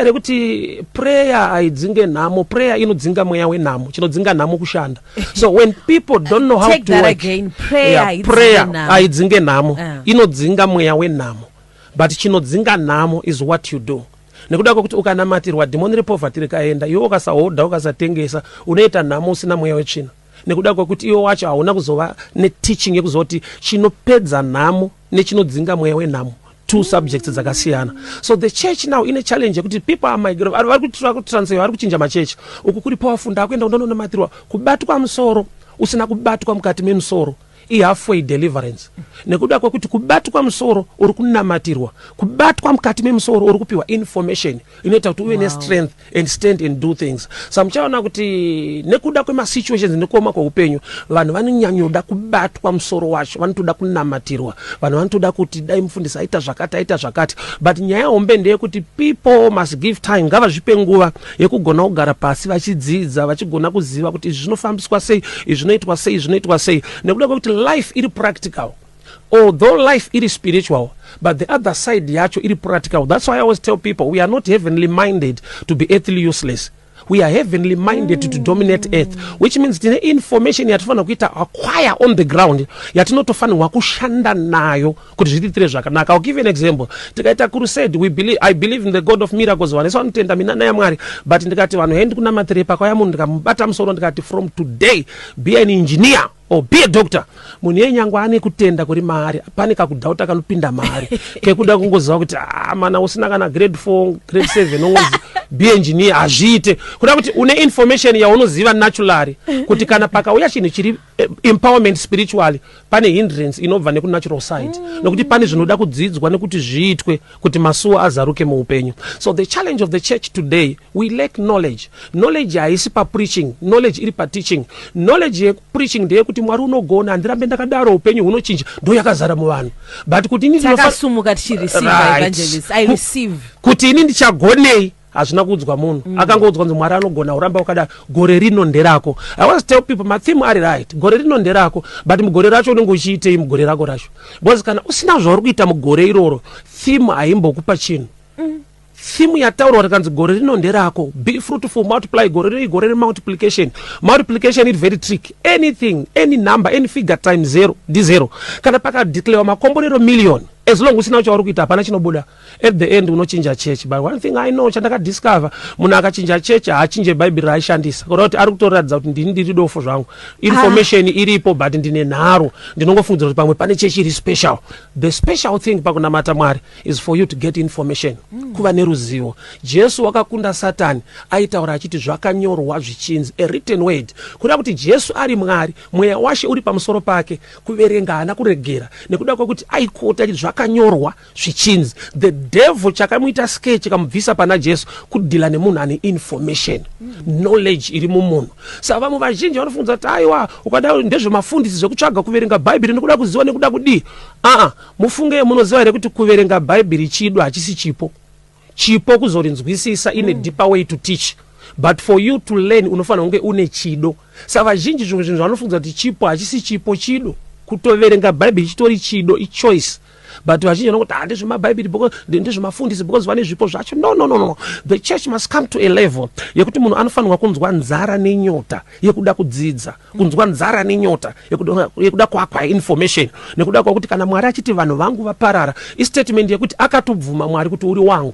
Rekuti prayer aidzinge nhamo, prayer inodzinga mweya wenhamo, chinodzinga nhamo kushanda. So when people don't know how Take to that work, again. Prayer aidzinge nhamo, inodzinga mweya wenhamo. But chinodzinga nhamo is what you do. Nekuda kwekuti ukanamatirwa demon repoverty rikaenda, iwe ukasahodha ukasatengesa, unoita nhamo usina mweya wetsvina. Nekuda kwekuti iwe wacho hauna kuzova neteaching yekuzoti chinopedza nhamo nechinodzinga mweya wenhamo. Two subjects dzakasiyana. So the church now in a challenge yekuti people are migrating, vari kutransfer, vari kuchinja machechi. Uku kuri powerful akuenda undonomatirwa kubatwa musoro usina kubatwa mukati memusoro. Halfway deliverance. Nekuda kwekuti kubatwa musoro uri kunamatirwa, kubatwa mukati memusoro uri kupiwa information inoita kuti uve ne-strength and stand and do things. So muchaona kuti nekuda kwema-situations nekoma kweupenyu, vanhu vanonyanyoda kubatwa musoro wacho, vanotoda kunamatirwa, vanhu vanotoda kuti dai mufundisi aita zvakati. But nyaya hombe ndeyekuti people must give time, ngavazvipe nguva yekugona kugara pasi vachidzidza, vachigona kuziva kuti izvi zvinofambiswa sei, izvi zvinoitwa sei. Nekuda kwekuti life is practical. Although life is spiritual, but the other side yacho is practical. That's why I always tell people we are not heavenly minded to be earthly useless. We are heavenly minded to dominate earth, which means the information yatifana kuita acquire on the ground yatinotofanirwa kushanda nayo kuti zviitire zvakanaka. I'll give you an example. Tikaita crusade, I believe in the God of miracles. Vanhu vanotenda mina naye Mwari, but ndikati vanhu hendi kunamatire pakauya munhu ndikamubata musoro ndikati from today be an engineer or be a doctor. Munhu yenyangwa ane kutenda kuri maari, pane kakudhauta kanopinda maari kekuda kungoziva kuti mana usina kana grade 4 grade 7 ongozi be engineer azviite, kuda kuti une information yaunoziva naturally kuti kana pakauya chinhu chiri empowerment spiritually pane hindrance inobva nekunatural side, nokuti pane zvinoda kudzidzwa nekuti zviitwe kuti masuo azaruke muupenyu. So the challenge of the church today, we lack knowledge. Knowledge haisi pa preaching, knowledge iri pa teaching. Knowledge ye preaching ndeye kuti Mwari unogona, ndirambe ndakadaro upenyu hunochinja, ndo yakazara muvanhu. But kuti ini takasumuka tichireceive evangelist, I receive. Kuti ini ndichagonei hazvina kuudzwa munhu. Akangodzwa kuti Mwari anogona, uramba wakada gore rino nderako. I always tell people my theme are right. Gore rino nderako, but mugore racho unenge uchiitei mugore rako racho. Because kana usina zvauri kuita mugore iroro, theme haimbokupa chinhu. Theme yataurwa rikanzi gore rino nderako, be fruitful, multiply, gore multiplication. Multiplication is very tricky. Anything, any number, any figure times 0 ndi 0. Kana pakadeclare makomborero million, as long usina chauri kuita hapana chinobuda. At the end unochinja church. But one thing I know, chandaka discover, munhu akachinja church haachinje Bible raishandisa. Kuti ari kutoratidza kuti ndini ndiri dofo zvangu. Information iripo but ndine nharo. Ndinongofungidzira kuti pamwe pane church iri special. The special thing pakunamata Mwari is for you to get information. Kuva neruzivo. Jesu wakakunda Satani aitaura achiti zvakanyorwa zvichinzi, a written word. Kuda kuti Jesu ari Mwari, mweya washe uri pamusoro pake, kuverenga hana kuregera. Nekuda kwekuti aikota achiti zvakanyorwa zvichinzi. The devil chakamuita sketch chikamubvisa pana Jesu kudhila nemunhu ane information, knowledge iri mumunhu. Saka vamwe vazhinji vanofunga kuti aiwa ukada ndezvemafundisi zvekutsvaga kuverenga Bhaibheri nekuda kuziva nekuda kudii. Mufunge munoziva here kuti kuverenga Bhaibheri chido hachisi chipo kuzorinzwisisa in a deeper way to teach. But for you to learn unofanira kunge une chido. Saka vazhinji zvimwe zvinhu vanofunga kuti chipo hachisi chido. Kutoverenga Bhaibheri chitori chido, choice. But vazhinji vanokuti ndezvemabhaibheri ndezvemafundisi because vane zvipo zvacho. No. The church must come to a level yekuti munhu anofanirwa kunzwa nzara nenyota yekuda kudzidza, kunzwa nzara nenyota yekuda kuacquire information, nekuda kwakuti kana Mwari achiti vanhu vangu vaparara, istatement yekuti akatobvuma Mwari kuti uri wangu.